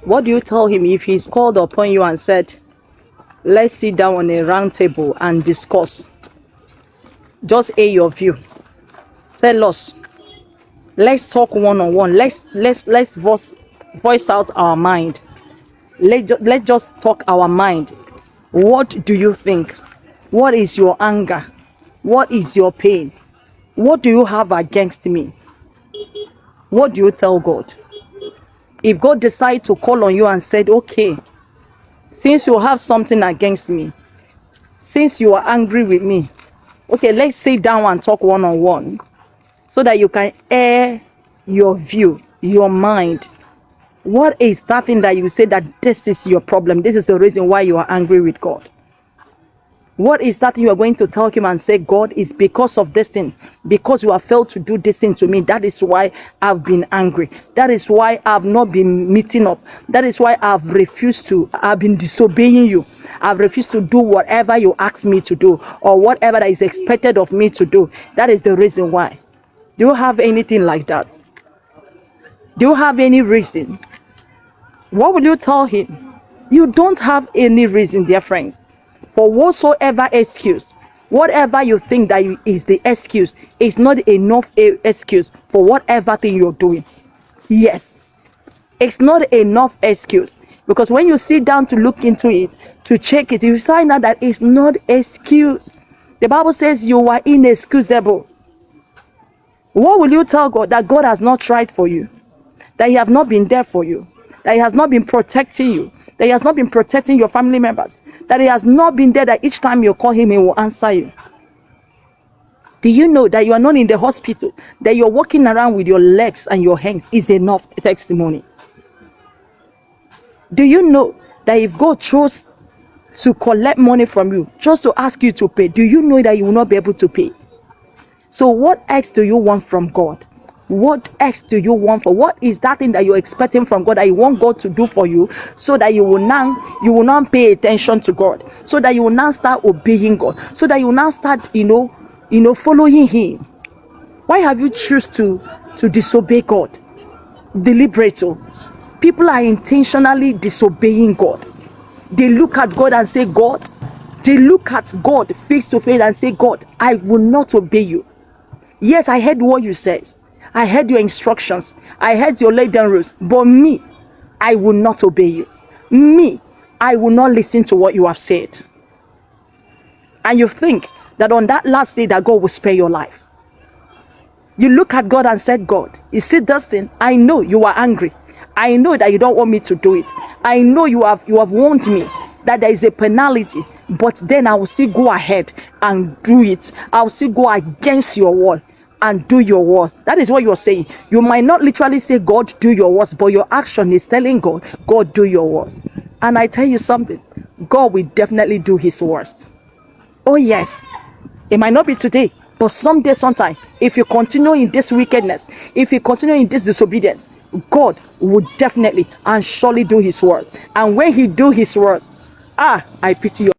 What do you tell him if he's called upon you and said, let's sit down on a round table and discuss? Just a your view. Tell us. Let's talk one-on-one. Let's voice out our mind. Let's just talk our mind. What do you think? What is your anger? What is your pain? What do you have against me? What do you tell God? If God decides to call on you and said, okay, since you have something against me, since you are angry with me, okay, let's sit down and talk one-on-one so that you can air your view, your mind. What is that thing that you say that this is your problem? This is the reason why you are angry with God. What is that you are going to tell him and say, God, is because of this thing, because you have failed to do this thing to me. That is why I've been angry. That is why I've not been meeting up. That is why I've been disobeying you. I've refused to do whatever you ask me to do or whatever that is expected of me to do. That is the reason why. Do you have anything like that? Do you have any reason? What will you tell him? You don't have any reason, dear friends. For whatsoever excuse, whatever you think that is the excuse, is not enough excuse for whatever thing you're doing. Yes, it's not enough excuse, because when you sit down to look into it, to check it, you find out that it's not excuse. The Bible says you are inexcusable. What will you tell God? That God has not tried for you, that he has not been there for you, that he has not been protecting you, that he has not been protecting your family members, that he has not been there, that each time you call him, he will answer you. Do you know that you are not in the hospital, that you're walking around with your legs and your hands is enough testimony? Do you know that if God chose to collect money from you just to ask you to pay, do you know that you will not be able to pay? So what else do you want from God? What else do you want for? What is that thing that you're expecting from God that you want God to do for you, so that you will now pay attention to God, so that you will now start obeying God, so that you will now start following him? Why have you choose to disobey God deliberately? People are intentionally disobeying God. They look at God and say, God, they look at God face to face and say, God, I will not obey you. Yes, I heard what you said. I heard your instructions. I heard your laid down rules. But me, I will not obey you. Me, I will not listen to what you have said. And you think that on that last day that God will spare your life. You look at God and said, God, you see this thing? I know you are angry. I know that you don't want me to do it. I know you have warned me that there is a penalty. But then I will still go ahead and do it. I will still go against your word and do your worst. That is what you're saying. You might not literally say, God, do your worst, but your action is telling God, God, do your worst. And I tell you something, God will definitely do his worst. Oh yes, it might not be today, but someday, sometime, if you continue in this wickedness, if you continue in this disobedience, God will definitely and surely do his worst. And when he do his worst, I pity you.